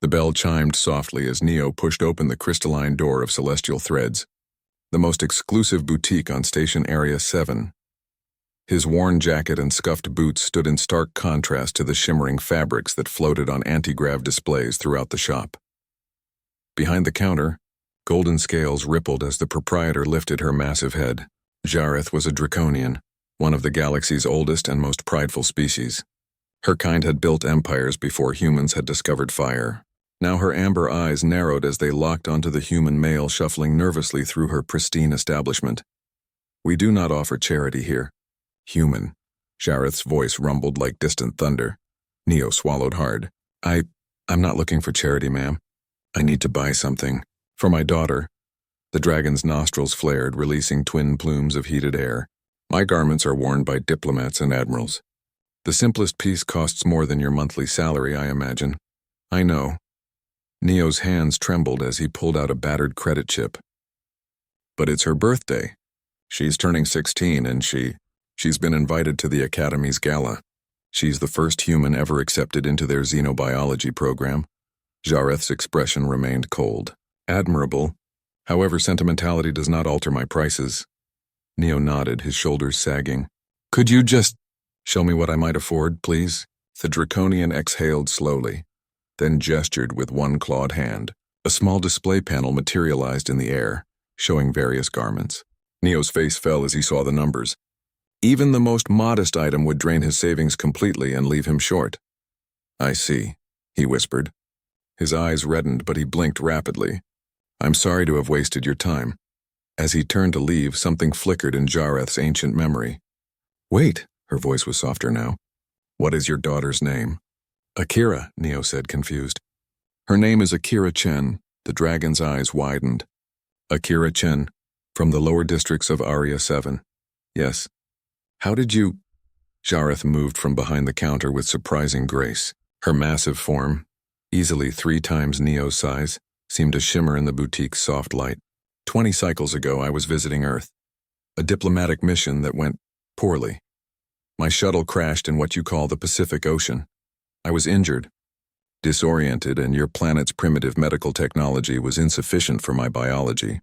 The bell chimed softly as Neo pushed open the crystalline door of Celestial Threads, the most exclusive boutique on Station Area 7. His worn jacket and scuffed boots stood in stark contrast to the shimmering fabrics that floated on anti-grav displays throughout the shop. Behind the counter, golden scales rippled as the proprietor lifted her massive head. Jareth was a draconian, one of the galaxy's oldest and most prideful species. Her kind had built empires before humans had discovered fire. Now her amber eyes narrowed as they locked onto the human male shuffling nervously through her pristine establishment. "We do not offer charity here." "Human." Jareth's voice rumbled like distant thunder. Neo swallowed hard. I'm not looking for charity, ma'am. I need to buy something. For my daughter." The dragon's nostrils flared, releasing twin plumes of heated air. "My garments are worn by diplomats and admirals. The simplest piece costs more than your monthly salary, I imagine." "I know." Neo's hands trembled as he pulled out a battered credit chip. "But it's her birthday. She's turning 16 and she's been invited to the Academy's gala. She's the first human ever accepted into their xenobiology program." Jareth's expression remained cold. "Admirable. However, sentimentality does not alter my prices." Neo nodded, his shoulders sagging. "Could you just show me what I might afford, please?" The draconian exhaled slowly, then gestured with one clawed hand. A small display panel materialized in the air, showing various garments. Neo's face fell as he saw the numbers. Even the most modest item would drain his savings completely and leave him short. "I see," he whispered. His eyes reddened, but he blinked rapidly. "I'm sorry to have wasted your time." As he turned to leave, something flickered in Jareth's ancient memory. "Wait," her voice was softer now. "What is your daughter's name?" "Akira," Neo said, confused. "Her name is Akira Chen." The dragon's eyes widened. "Akira Chen, from the lower districts of Area 7. Yes. How did you—" Jareth moved from behind the counter with surprising grace. Her massive form, easily 3 times Neo's size, seemed to shimmer in the boutique's soft light. 20 cycles ago, I was visiting Earth. A diplomatic mission that went poorly. My shuttle crashed in what you call the Pacific Ocean. I was injured, disoriented, and your planet's primitive medical technology was insufficient for my biology.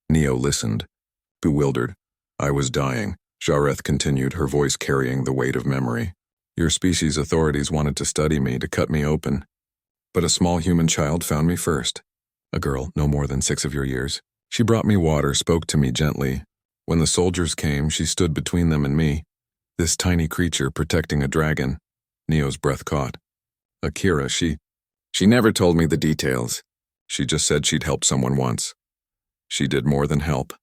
Neo listened, bewildered. "I was dying," Jareth continued, her voice carrying the weight of memory. "Your species' authorities wanted to study me, to cut me open. But a small human child found me first. A girl, no more than 6 of your years. She brought me water, spoke to me gently. When the soldiers came, she stood between them and me. This tiny creature protecting a dragon." Neo's breath caught. "Akira, she never told me the details. She just said she'd helped someone once. She did more than help."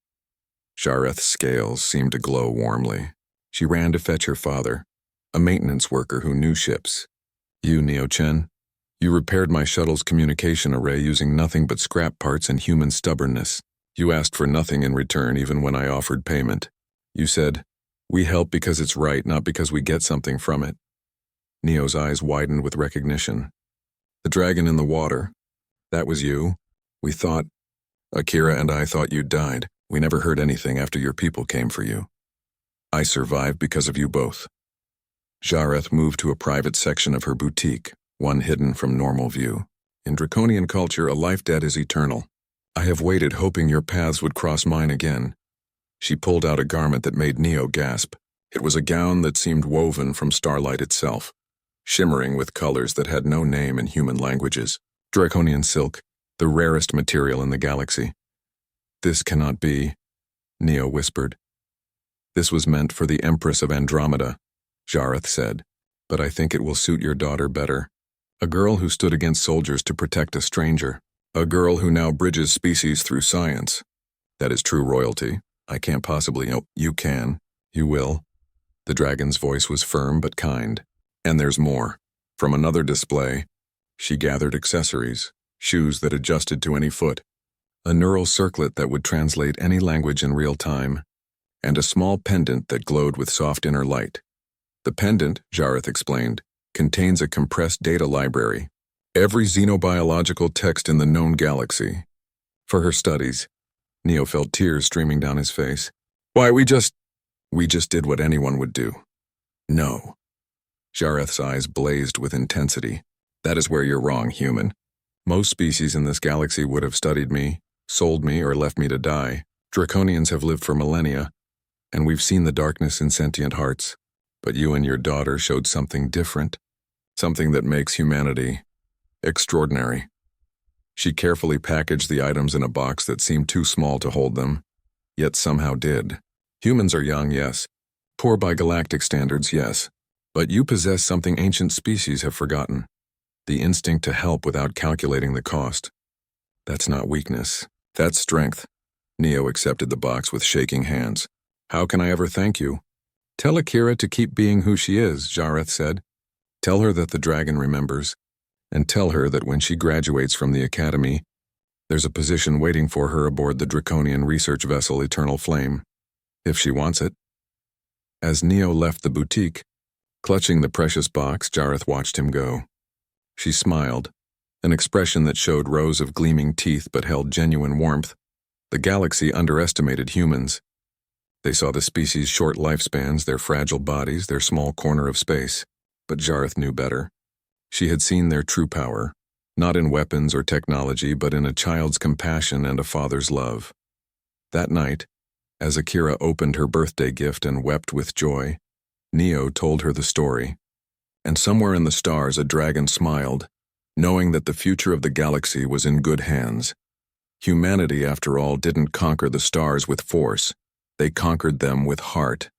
Jareth's scales seemed to glow warmly. "She ran to fetch her father, a maintenance worker who knew ships. You, Neo Chen, you repaired my shuttle's communication array using nothing but scrap parts and human stubbornness. You asked for nothing in return even when I offered payment. You said, 'We help because it's right, not because we get something from it.'" Neo's eyes widened with recognition. "The dragon in the water. That was you. We thought, Akira and I thought you'd died. We never heard anything after your people came for you. I survived because of you both." Jareth moved to a private section of her boutique, one hidden from normal view. "In draconian culture, a life debt is eternal. I have waited hoping your paths would cross mine again." She pulled out a garment that made Neo gasp. It was a gown that seemed woven from starlight itself, shimmering with colors that had no name in human languages. Draconian silk, the rarest material in the galaxy. "This cannot be," Neo whispered. "This was meant for the Empress of Andromeda," Jareth said, "but I think it will suit your daughter better. A girl who stood against soldiers to protect a stranger. A girl who now bridges species through science. That is true royalty. I can't possibly—" "Oh, you can. You will." The dragon's voice was firm but kind. "And there's more. From another display, she gathered accessories, shoes that adjusted to any foot, a neural circlet that would translate any language in real time, and a small pendant that glowed with soft inner light. The pendant," Jareth explained, "contains a compressed data library, every xenobiological text in the known galaxy. For her studies." Neo felt tears streaming down his face. "Why, we just did what anyone would do." "No." Jareth's eyes blazed with intensity. "That is where you're wrong, human. Most species in this galaxy would have studied me, sold me, or left me to die. Draconians have lived for millennia, and we've seen the darkness in sentient hearts. But you and your daughter showed something different, something that makes humanity extraordinary. She carefully packaged the items in a box that seemed too small to hold them, yet somehow did. Humans are young, yes. Poor by galactic standards, yes. But you possess something ancient species have forgotten. The instinct to help without calculating the cost. That's not weakness. That's strength. Neo accepted the box with shaking hands. How can I ever thank you? Tell Akira to keep being who she is, Jareth said. Tell her that the dragon remembers, and tell her that when she graduates from the academy, there's a position waiting for her aboard the Draconian research vessel Eternal Flame, if she wants it. As Neo left the boutique, clutching the precious box, Jareth watched him go. She smiled, an expression that showed rows of gleaming teeth but held genuine warmth. The galaxy underestimated humans. They saw the species' short lifespans, their fragile bodies, their small corner of space. But Jareth knew better. She had seen their true power, not in weapons or technology, but in a child's compassion and a father's love. That night, as Akira opened her birthday gift and wept with joy, Neo told her the story. And somewhere in the stars a dragon smiled, knowing that the future of the galaxy was in good hands. Humanity, after all, didn't conquer the stars with force. They conquered them with heart.